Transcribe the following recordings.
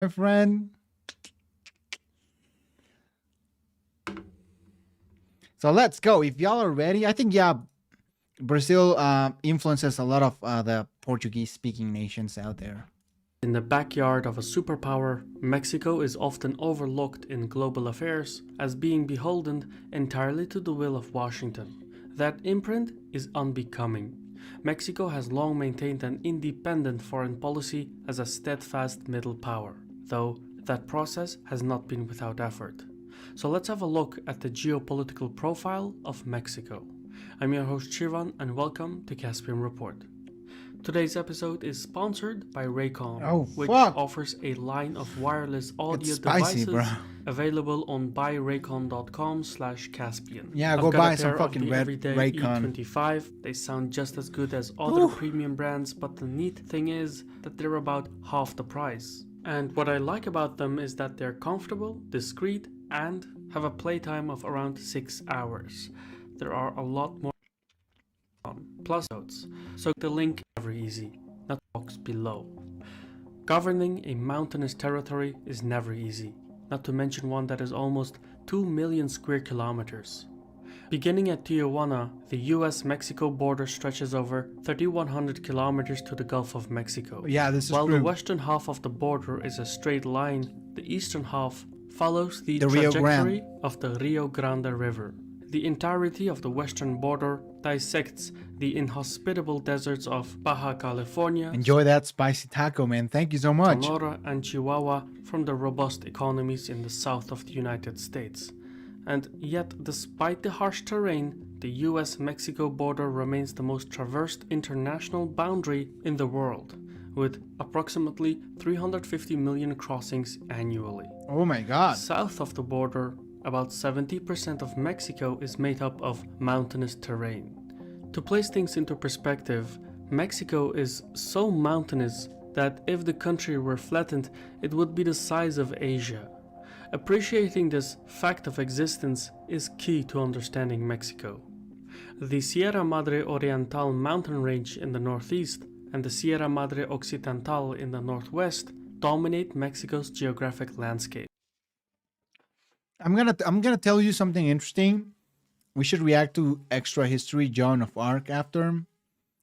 my friend. So let's go. If y'all are ready, I think, yeah, Brazil influences a lot of the Portuguese speaking nations out there. In the backyard of a superpower, Mexico is often overlooked in global affairs as being beholden entirely to the will of Washington. That imprint is unbecoming. Mexico has long maintained an independent foreign policy as a steadfast middle power, though that process has not been without effort. So let's have a look at the geopolitical profile of Mexico. I'm your host Shivan and welcome to Caspian Report. Today's episode is sponsored by Raycon, which offers a line of wireless audio devices available on buyraycon.com/Caspian. Yeah, go buy some fucking red Raycon E25. They sound just as good as other premium brands, but the neat thing is that they're about half the price. And what I like about them is that they're comfortable, discreet, and have a playtime of around 6 hours. There are a lot more plus notes, so the link very easy, not box below. Governing a mountainous territory is never easy, not to mention one that is almost 2 million square kilometers. Beginning at Tijuana, the US-Mexico border stretches over 3,100 kilometers to the Gulf of Mexico. Yeah, this is While true. the western half of the border is a straight line, the eastern half follows the trajectory of the Rio Grande River. The entirety of the western border dissects the inhospitable deserts of Baja California. Enjoy that spicy taco, man. Thank you so much. Sonora and Chihuahua from the robust economies in the south of the United States. And yet, despite the harsh terrain, the US-Mexico border remains the most traversed international boundary in the world, with approximately 350 million crossings annually. Oh my god. South of the border, about 70% of Mexico is made up of mountainous terrain. To place things into perspective, Mexico is so mountainous that if the country were flattened, it would be the size of Asia. Appreciating this fact of existence is key to understanding Mexico. The Sierra Madre Oriental mountain range in the northeast and the Sierra Madre Occidental in the northwest dominate Mexico's geographic landscape. I'm gonna tell you something interesting. We should react to Extra History Joan of Arc after.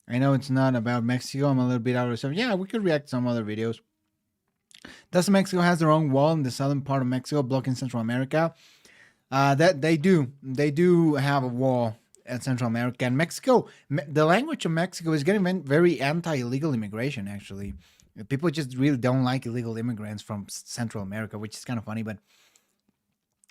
I know it's not about Mexico. I'm a little bit out of stuff. Yeah, we could react to some other videos. Does Mexico has their own wall in the southern part of Mexico, blocking Central America? That they do. They do have a wall at Central America. And Mexico, the language of Mexico is getting very anti-illegal immigration, actually. People just really don't like illegal immigrants from Central America, which is kind of funny, but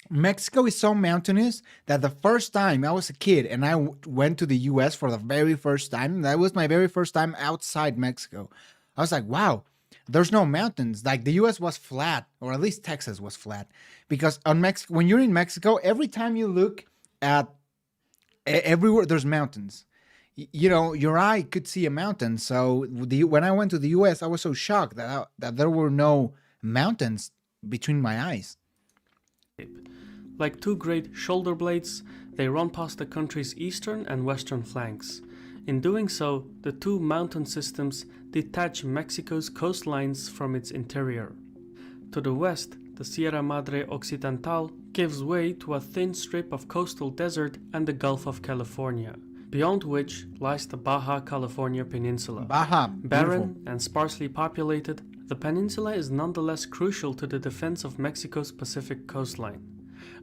Mexico is so mountainous that the first time I was a kid and I went to the US for the very first time, that was my very first time outside Mexico. I was like, wow, there's no mountains. Like the US was flat, or at least Texas was flat. Because on Mexico, when you're in Mexico, every time you look at everywhere, there's mountains. You know, your eye could see a mountain. So when I went to the US, I was so shocked that there were no mountains between my eyes. Like two great shoulder blades, they run past the country's eastern and western flanks. In doing so, the two mountain systems detach Mexico's coastlines from its interior. To the west, the Sierra Madre Occidental gives way to a thin strip of coastal desert and the Gulf of California, beyond which lies the Baja California Peninsula. Barren and sparsely populated, the peninsula is nonetheless crucial to the defense of Mexico's Pacific coastline.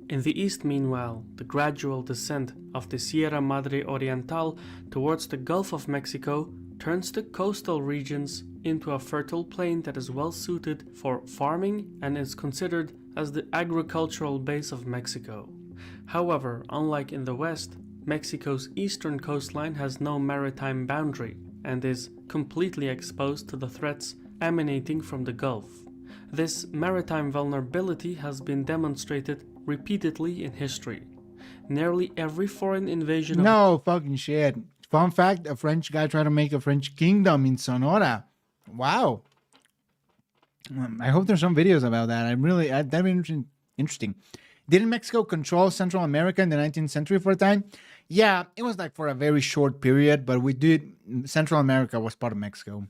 In the east, meanwhile, the gradual descent of the Sierra Madre Oriental towards the Gulf of Mexico turns the coastal regions into a fertile plain that is well suited for farming and is considered as the agricultural base of Mexico. However, unlike in the west, Mexico's eastern coastline has no maritime boundary and is completely exposed to the threats emanating from the Gulf. This maritime vulnerability has been demonstrated repeatedly in history. Nearly every foreign invasion of... No fucking shit. Fun fact, a French guy tried to make a French kingdom in Sonora. Wow. I hope there's some videos about that. That'd be interesting. Didn't Mexico control Central America in the 19th century for a time? Yeah, it was like for a very short period, but Central America was part of Mexico.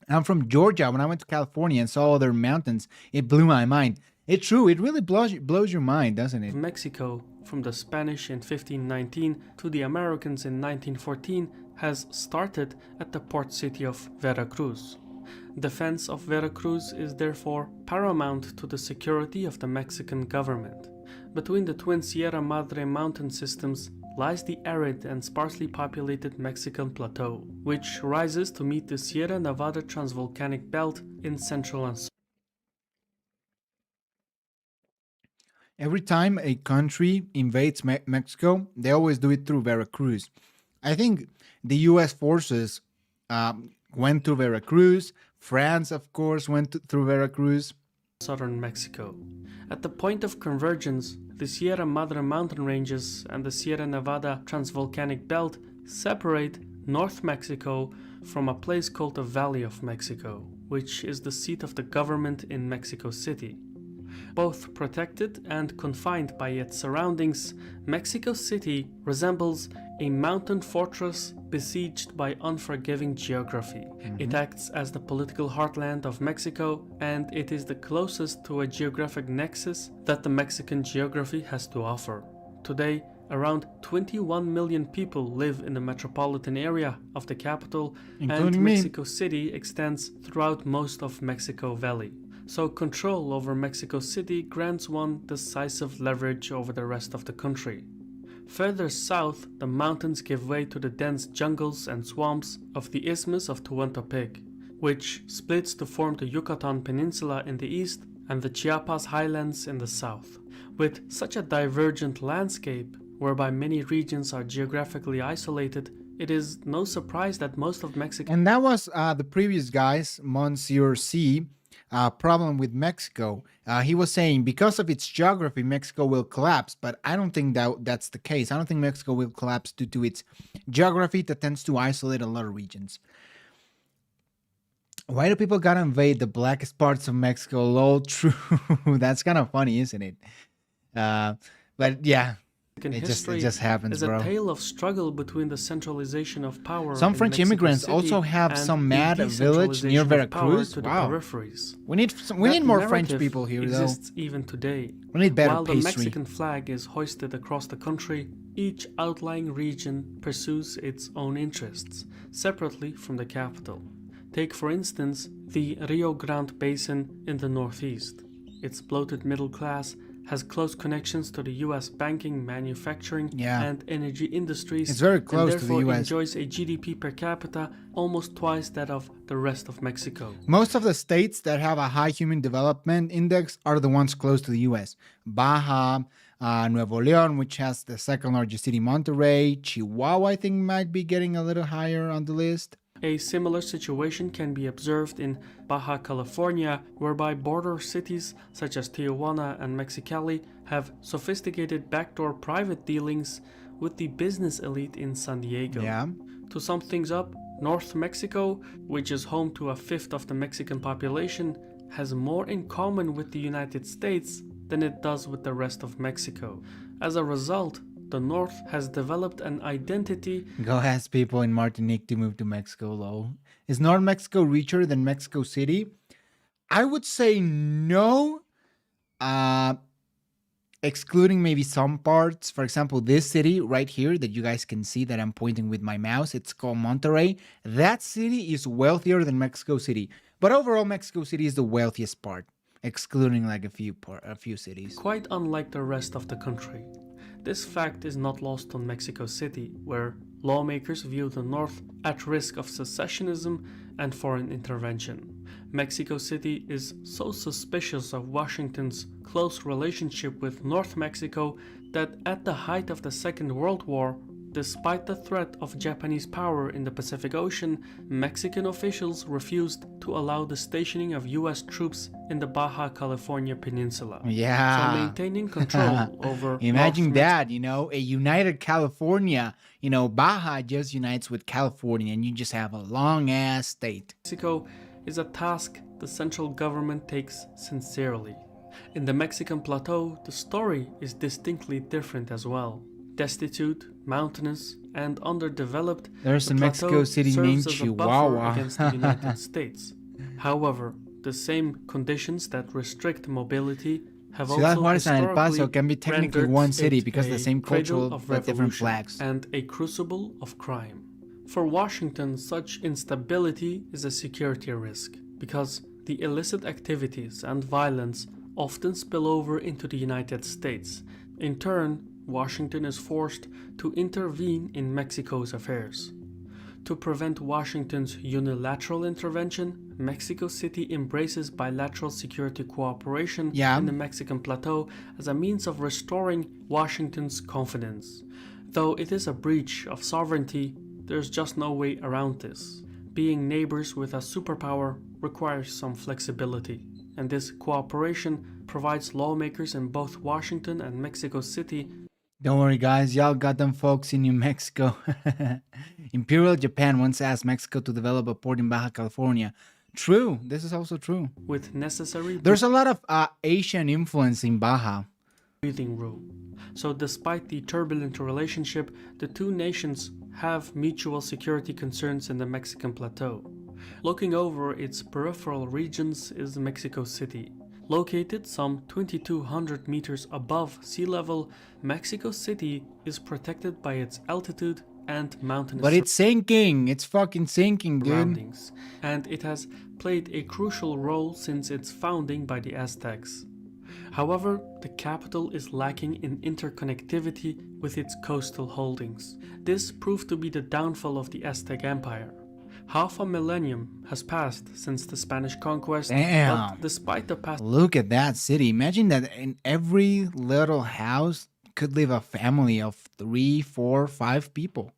I'm from Georgia. When I went to California and saw other mountains, it blew my mind. It's true. It really blows your mind, doesn't it? Mexico, from the Spanish in 1519 to the Americans in 1914, has started at the port city of Veracruz. Defense of Veracruz is therefore paramount to the security of the Mexican government. Between the twin Sierra Madre mountain systems lies the arid and sparsely populated Mexican plateau, which rises to meet the Sierra Nevada transvolcanic belt in central and Every time a country invades Mexico, they always do it through Veracruz. I think the U.S. forces went to Veracruz. France, of course, through Veracruz. southern Mexico. At the point of convergence, the Sierra Madre mountain ranges and the Sierra Nevada transvolcanic belt separate North Mexico from a place called the Valley of Mexico, which is the seat of the government in Mexico City. Both protected and confined by its surroundings, Mexico City resembles a mountain fortress besieged by unforgiving geography. It acts as the political heartland of Mexico, and it is the closest to a geographic nexus that the Mexican geography has to offer. Today, around 21 million people live in the metropolitan area of the capital, Including and me. Mexico City extends throughout most of Mexico Valley. So control over Mexico City grants one decisive leverage over the rest of the country. Further south, the mountains give way to the dense jungles and swamps of the Isthmus of Tehuantepec, which splits to form the Yucatan Peninsula in the east and the Chiapas Highlands in the south. With such a divergent landscape, whereby many regions are geographically isolated, it is no surprise that most of Mexico And that was the previous guy's Monsieur C. Problem with Mexico. He was saying because of its geography, Mexico will collapse, but I don't think that's the case. I don't think Mexico will collapse due to its geography that tends to isolate a lot of regions. Why do people gotta invade the blackest parts of Mexico? Lol, true. That's kind of funny, isn't it? But yeah, it history just happens, is a bro. tale of struggle between the centralization of power Some in French Mexico immigrants City also have and some the mad village near decentralization of power Veracruz. to the Wow. peripheries. We need That more French narrative people here, though. exists even today. We need better While the pastry. Mexican flag is hoisted across the country, each outlying region pursues its own interests, separately from the capital. Take, for instance, the Rio Grande Basin in the northeast. Its bloated middle class has close connections to the US banking, manufacturing, Yeah. and energy industries. It's very close and to the therefore US. enjoys a GDP per capita almost twice that of the rest of Mexico. Most of the states that have a high human development index are the ones close to the U.S. Baja, Nuevo León, which has the second largest city, Monterrey. Chihuahua, I think, might be getting a little higher on the list. A similar situation can be observed in Baja California, whereby border cities such as Tijuana and Mexicali have sophisticated backdoor private dealings with the business elite in San Diego. Yeah. To sum things up, North Mexico, which is home to a fifth of the Mexican population, has more in common with the United States than it does with the rest of Mexico. As a result, the North has developed an identity. Go ask people in Martinique to move to Mexico, lol. Is North Mexico richer than Mexico City? I would say no. Excluding maybe some parts. For example, this city right here that you guys can see that I'm pointing with my mouse, it's called Monterrey. That city is wealthier than Mexico City. But overall, Mexico City is the wealthiest part, excluding like a few cities. Quite unlike the rest of the country. This fact is not lost on Mexico City, where lawmakers view the North at risk of secessionism and foreign intervention. Mexico City is so suspicious of Washington's close relationship with North Mexico that at the height of the Second World War, despite the threat of Japanese power in the Pacific Ocean, Mexican officials refused to allow the stationing of US troops in the Baja California Peninsula. Yeah. So maintaining control over Imagine North that, a united California, Baja just unites with California and you just have a long ass state. Mexico is a task the central government takes sincerely. In the Mexican plateau, the story is distinctly different as well. Destitute, mountainous, and underdeveloped, There's the a Mexico plateau City serves named as a buffer Chihuahua. against the United States. However, the same conditions that restrict mobility have Ciudad also Juárez and El Paso historically can be technically rendered one city it because the a same cradle cultural of but different revolution flags. and a crucible of crime. For Washington, such instability is a security risk because the illicit activities and violence often spill over into the United States. In turn, Washington is forced to intervene in Mexico's affairs. To prevent Washington's unilateral intervention, Mexico City embraces bilateral security cooperation in the Mexican plateau as a means of restoring Washington's confidence. Though it is a breach of sovereignty, there's just no way around this. Being neighbors with a superpower requires some flexibility, and this cooperation provides lawmakers in both Washington and Mexico City. Don't worry, guys. Y'all got them folks in New Mexico. Imperial Japan once asked Mexico to develop a port in Baja California. True. This is also true. With necessary There's a lot of Asian influence in Baja. breathing room. So despite the turbulent relationship, the two nations have mutual security concerns in the Mexican plateau. Looking over its peripheral regions is Mexico City. Located some 2,200 meters above sea level, Mexico City is protected by its altitude and mountainous But it's sinking. It's fucking sinking, dude. surroundings, and it has played a crucial role since its founding by the Aztecs. However, the capital is lacking in interconnectivity with its coastal holdings. This proved to be the downfall of the Aztec Empire. Half a millennium has passed since the Spanish conquest, Damn. but despite the past Look at that city. Imagine that in every little house could live a family of 3, 4, 5 people.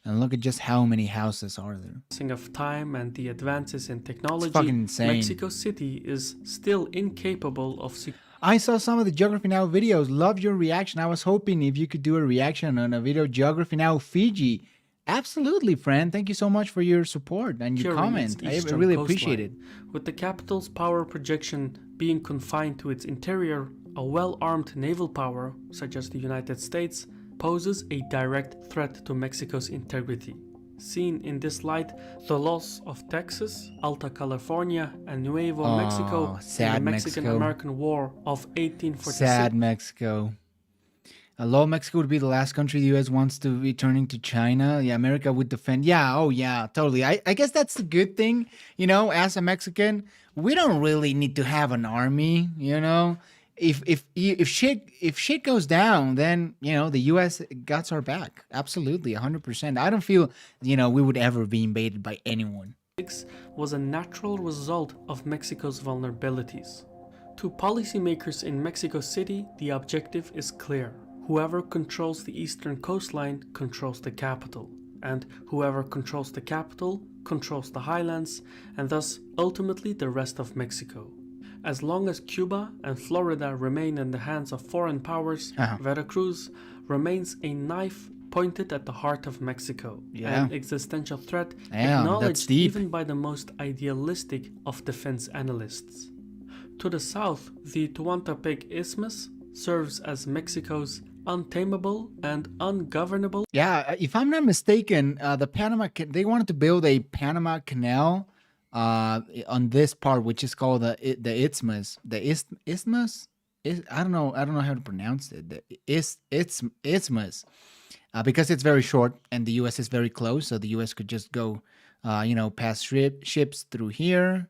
And look at just how many houses are there. passing of time and the advances in technology, fucking insane. Mexico City is still incapable of I saw some of the Geography Now videos. Love your reaction. I was hoping if you could do a reaction on a video Geography Now Fiji. Absolutely, friend. Thank you so much for your support and your securing its comment. I eastern really appreciate it. coastline. With the capital's power projection being confined to its interior, a well-armed naval power, such as the United States, poses a direct threat to Mexico's integrity. Seen in this light, the loss of Texas, Alta California, and Nuevo Mexico in the sad Mexican-American War of 1846 Sad Mexico. Although Mexico would be the last country the U.S. wants to be turning to China, yeah, America would defend. Yeah, oh yeah, totally. I guess that's the good thing, you know. As a Mexican, we don't really need to have an army, you know. If shit goes down, then you know the U.S. got our back. Absolutely, 100%. I don't feel we would ever be invaded by anyone. was a natural result of Mexico's vulnerabilities. To policymakers in Mexico City, the objective is clear. Whoever controls the eastern coastline controls the capital, and whoever controls the capital controls the highlands, and thus ultimately the rest of Mexico. As long as Cuba and Florida remain in the hands of foreign powers, Veracruz remains a knife pointed at the heart of Mexico, an existential threat acknowledged even by the most idealistic of defense analysts. To the south, the Tehuantepec Isthmus serves as Mexico's untamable and ungovernable. Yeah, if I'm not mistaken, they wanted to build a Panama Canal on this part, which is called the isthmus. Isthmus. I don't know how to pronounce it. The isthmus, because it's very short and the U.S. is very close, so the U.S. could just go, pass ships through here,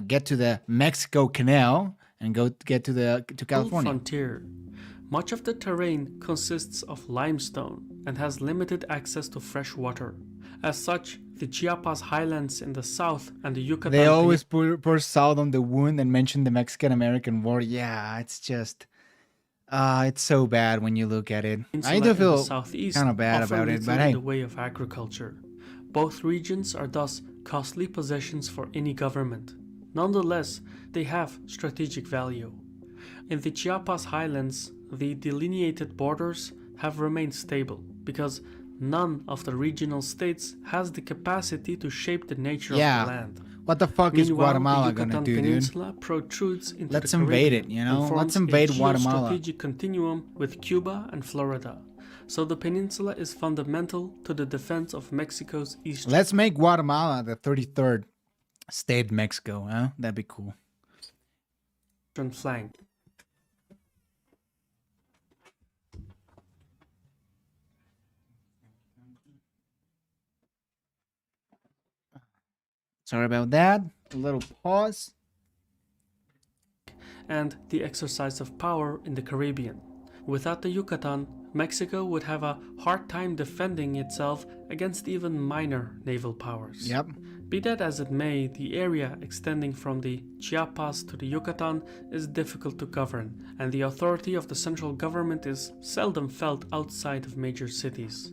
get to the Mexico Canal, and get to California. Frontier. Much of the terrain consists of limestone and has limited access to fresh water. As such, the Chiapas highlands in the south and the Yucatan... They always pour salt on the wound and mention the Mexican-American War. Yeah, it's just... it's so bad when you look at it. I do feel kind of bad about it, but hey. The way of agriculture. Both regions are thus costly possessions for any government. Nonetheless, they have strategic value. In the Chiapas highlands, the delineated borders have remained stable because none of the regional states has the capacity to shape the nature of the land. What the fuck is Guatemala gonna do, Peninsula protrudes into Let's the invade Caribbean it, you know? and forms Let's invade a Guatemala. strategic continuum with Cuba and Florida. So the peninsula is fundamental to the defense of Mexico's eastern... Let's make Guatemala the 33rd State Mexico, huh? That'd be cool. eastern flank. Sorry about that. A little pause. And the exercise of power in the Caribbean. Without the Yucatan, Mexico would have a hard time defending itself against even minor naval powers. Yep. Be that as it may, the area extending from the Chiapas to the Yucatan is difficult to govern, and the authority of the central government is seldom felt outside of major cities.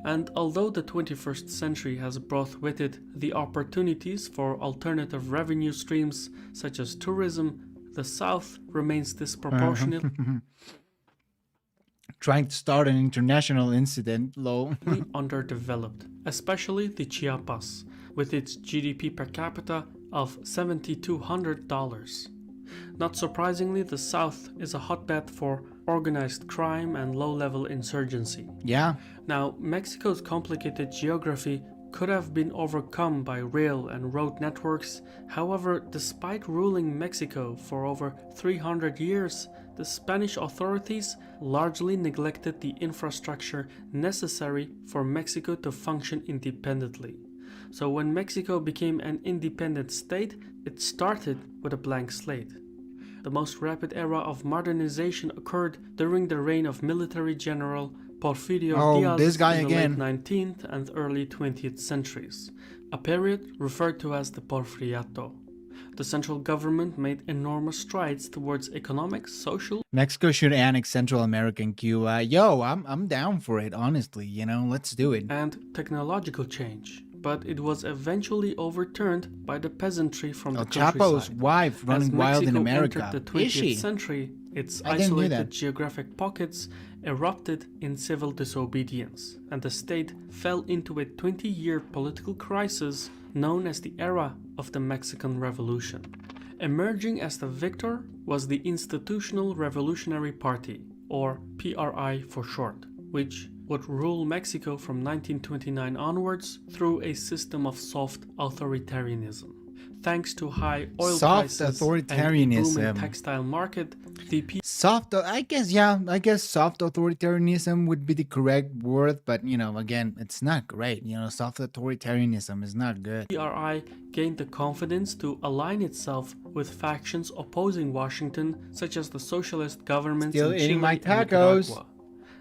And although the 21st century has brought with it the opportunities for alternative revenue streams such as tourism, the South remains disproportionately Trying to start an international incident, lol. underdeveloped, especially the Chiapas, with its GDP per capita of $7,200. Not surprisingly, the South is a hotbed for organized crime and low-level insurgency. Yeah. Now, Mexico's complicated geography could have been overcome by rail and road networks. However, despite ruling Mexico for over 300 years, the Spanish authorities largely neglected the infrastructure necessary for Mexico to function independently. So when Mexico became an independent state, it started with a blank slate. The most rapid era of modernization occurred during the reign of military general Porfirio Diaz this guy in the again. late 19th and early 20th centuries, a period referred to as the Porfiriato. The central government made enormous strides towards economic, social, Mexico should annex Central America and Cuba. Yo, I'm down for it, honestly. Let's do it. and technological change, but it was eventually overturned by the peasantry from El the Chapo's countryside. wife As running wild in Mexico America. entered the Is she? 20th century, its I didn't know isolated that. geographic pockets erupted in civil disobedience, and the state fell into a 20-year political crisis known as the era of the Mexican Revolution. Emerging as the victor was the Institutional Revolutionary Party, or PRI for short, which would rule Mexico from 1929 onwards through a system of soft authoritarianism. Thanks to high oil Soft prices and a authoritarianism. booming textile market, the I guess soft authoritarianism would be the correct word, but again, it's not great. Soft authoritarianism is not good. PRI gained the confidence to align itself with factions opposing Washington, such as the socialist governments Still in eating Chile my and tacos. Nicaragua.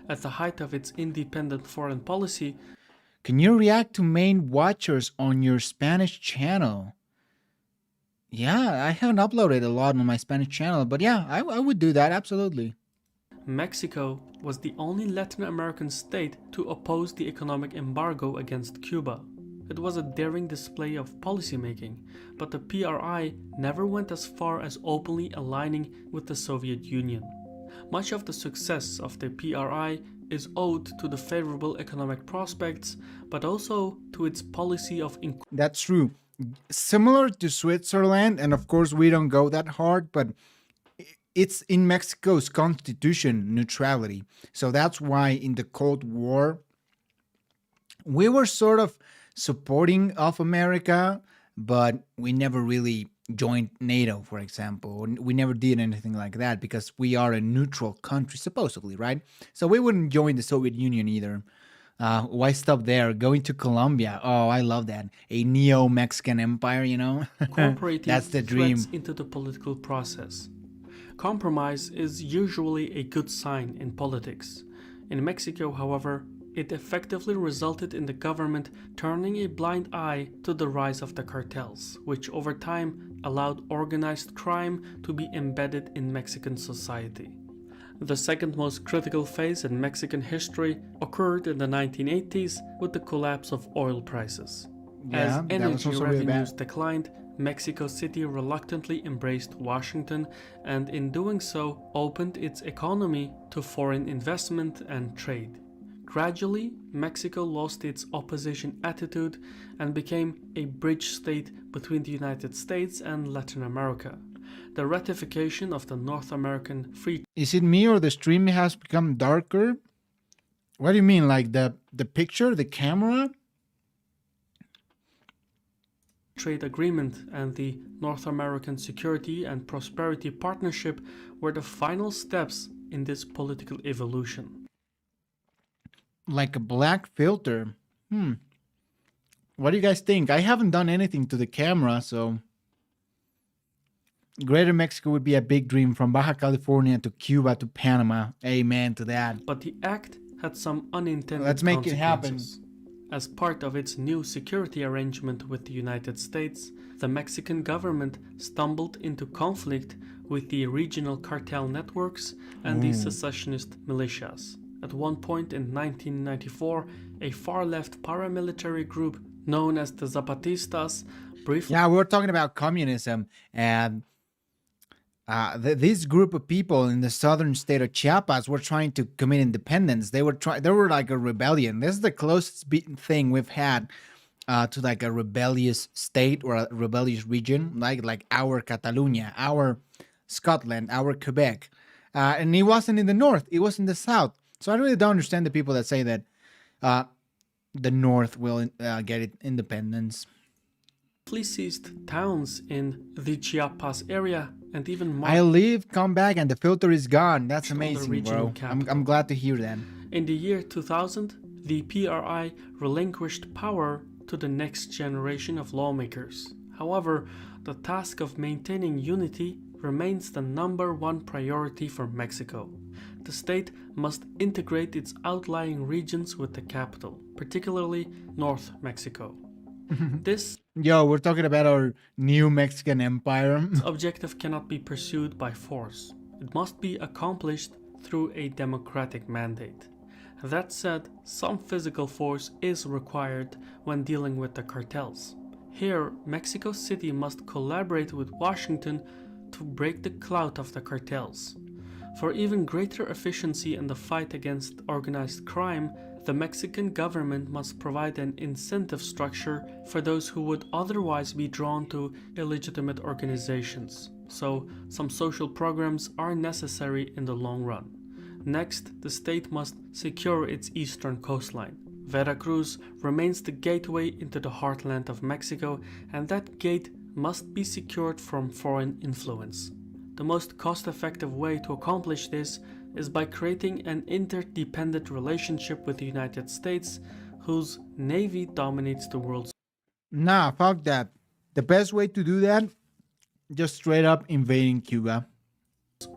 At the height of its independent foreign policy, Can you react to main watchers on your Spanish channel? Yeah, I haven't uploaded a lot on my Spanish channel, but yeah, I would do that, absolutely. Mexico was the only Latin American state to oppose the economic embargo against Cuba. It was a daring display of policymaking, but the PRI never went as far as openly aligning with the Soviet Union. Much of the success of the PRI is owed to the favorable economic prospects, but also to its policy of That's true. Similar to Switzerland, and of course we don't go that hard, but it's in Mexico's constitution neutrality. So that's why in the Cold War we were sort of supporting of America, but we never really joined NATO, for example. We never did anything like that because we are a neutral country, supposedly, right? So we wouldn't join the Soviet Union either. Why stop there? Going to Colombia. Oh, I love that. A neo-Mexican empire, incorporating That's the dream. threats into the political process. Compromise is usually a good sign in politics. In Mexico, however, it effectively resulted in the government turning a blind eye to the rise of the cartels, which over time allowed organized crime to be embedded in Mexican society. The second most critical phase in Mexican history occurred in the 1980s with the collapse of oil prices. Yeah, As that was energy also really revenues bad. declined, Mexico City reluctantly embraced Washington and in doing so opened its economy to foreign investment and trade. Gradually, Mexico lost its opposition attitude and became a bridge state between the United States and Latin America. The ratification of the North American Free Is it me or the stream has become darker? What do you mean? Like the picture, the camera? Trade Agreement and the North American Security and Prosperity Partnership were the final steps in this political evolution. Like a black filter. What do you guys think? I haven't done anything to the camera, so Greater Mexico would be a big dream, from Baja California to Cuba to Panama. Amen to that. But the act had some unintended Let's make it happen. consequences. As part of its new security arrangement with the United States, the Mexican government stumbled into conflict with the regional cartel networks and the secessionist militias. At one point in 1994, a far-left paramilitary group known as the Zapatistas briefly... Yeah, we're talking about communism, and this group of people in the southern state of Chiapas were trying to commit independence. They were like a rebellion. This is the closest thing we've had to like a rebellious state or a rebellious region, like our Catalonia, our Scotland, our Quebec. And it wasn't in the north, it was in the south. So I really don't understand the people that say that the north will get independence. seized towns in the Chiapas area and even I leave, come back, and the filter is gone. That's on the amazing, regional bro. capital. I'm glad to hear that. In the year 2000, the PRI relinquished power to the next generation of lawmakers. However, the task of maintaining unity remains the #1 priority for Mexico. The state must integrate its outlying regions with the capital, particularly North Mexico. This Yo, we're talking about our new Mexican empire. objective cannot be pursued by force. It must be accomplished through a democratic mandate. That said, some physical force is required when dealing with the cartels. Here, Mexico City must collaborate with Washington to break the clout of the cartels. For even greater efficiency in the fight against organized crime, the Mexican government must provide an incentive structure for those who would otherwise be drawn to illegitimate organizations. So, some social programs are necessary in the long run. Next, the state must secure its eastern coastline. Veracruz remains the gateway into the heartland of Mexico, and that gate must be secured from foreign influence. The most cost-effective way to accomplish this is by creating an interdependent relationship with the United States, whose navy dominates the world's Nah, fuck that. The best way to do that, just straight up invading Cuba.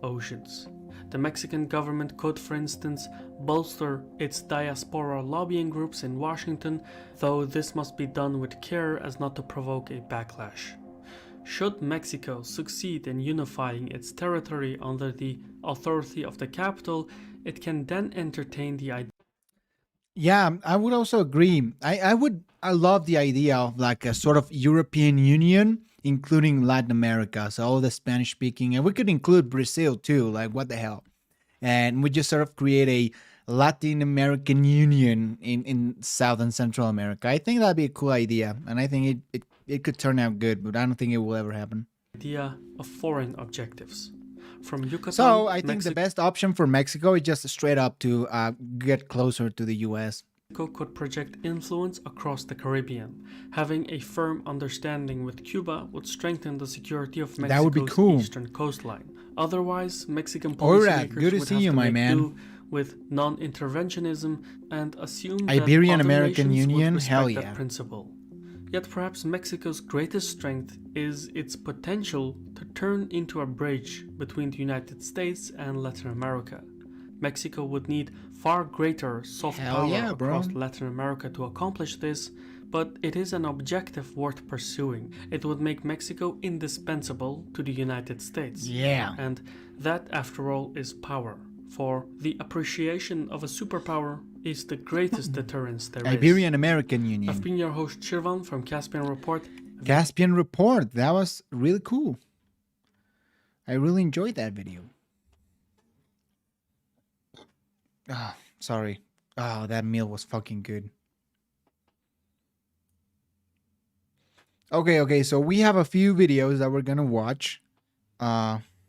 oceans. The Mexican government could, for instance, bolster its diaspora lobbying groups in Washington, though this must be done with care as not to provoke a backlash. Should Mexico succeed in unifying its territory under the authority of the capital, it can then entertain the idea. Yeah, I would also agree. I love the idea of like a sort of European Union, including Latin America, so all the Spanish speaking, and we could include Brazil too, like what the hell. And we just sort of create a Latin American Union in South and Central America. I think that'd be a cool idea, and I think it could turn out good, but I don't think it will ever happen. Idea of foreign objectives. From Yucatan, So I think Mexico the best option for Mexico is just straight up to get closer to the U.S. could project influence across the Caribbean. Having a firm understanding with Cuba would strengthen the security of That would be Mexico's cool. eastern coastline. Otherwise, Mexican Alright, policymakers good to would see have you, to my make man. do with non-interventionism and assume Iberian that other American nations would Union? respect Hell that yeah. principle. Yet perhaps Mexico's greatest strength is its potential to turn into a bridge between the United States and Latin America. Mexico would need far greater soft Hell power yeah, bro. across Latin America to accomplish this, but it is an objective worth pursuing. It would make Mexico indispensable to the United States. Yeah. And that, after all, is power. For the appreciation of a superpower is the greatest deterrence there is. Iberian American Union. I've been your host Shirvan from Caspian Report. Caspian Report. That was really cool. I really enjoyed that video. Sorry. That meal was fucking good. Okay, so we have a few videos that we're gonna watch.